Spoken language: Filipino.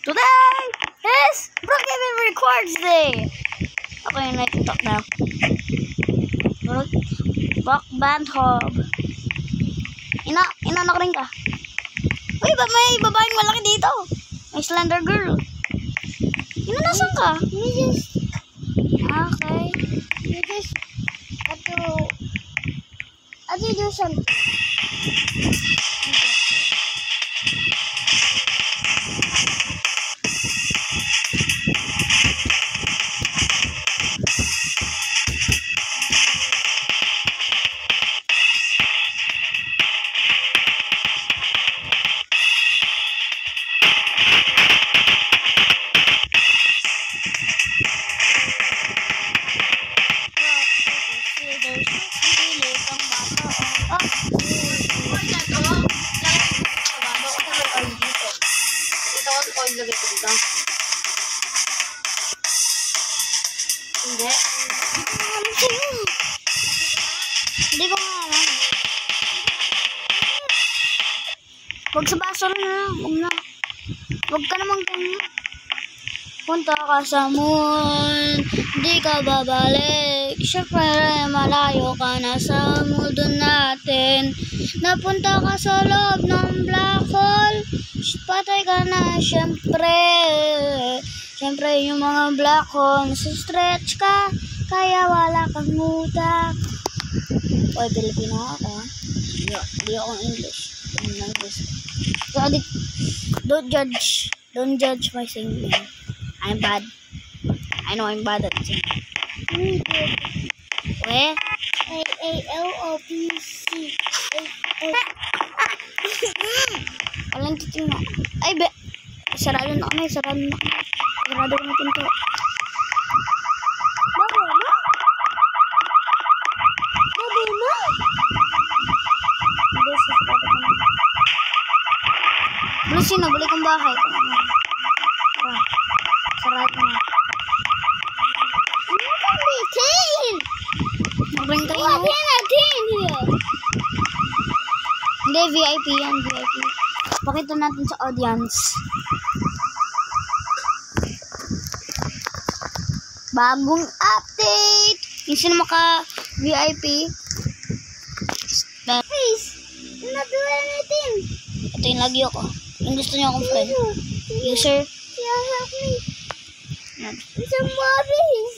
Today is Brookhaven Records Day. Ako yung nag-talk na. Rock Band Hub. Inanak rin ka. Uy, ba't may babaeng malaki dito? May slender girl. Nasan ka? Okay. You just have to do something. Hindi ko nga alam. Huwag sa baso na. Huwag na. Huwag ka naman ganyan. Punta ka sa moon, di ka babalik. Siyempre malayo ka na sa mundo natin. Napunta ka sa loob ng black hole. Patay ka na siyempre. Siyempre yung mga black hole, stretch ka, kaya wala kang utak. Oy, Pilipino ako ha. Hindi ako English. Don't judge my singing. I'm bad. I know I'm bad at singing. Where? A-A-L-O-P-C. Walang titing na. Ay, be. Sarado na kami. Sarado ko na pinto. Lucy, nabalik ang bahay. Sarado na. You can be clean. Nabring kayo. What can I clean here? Hindi, VIP yan. VIP. Pakita natin sa audience. Bagong update. Yung sino maka-VIP. Please, not do anything. Ito yung lagi ako. Yung gusto niyo akong friend. User. Yeah, help me. Some more, please.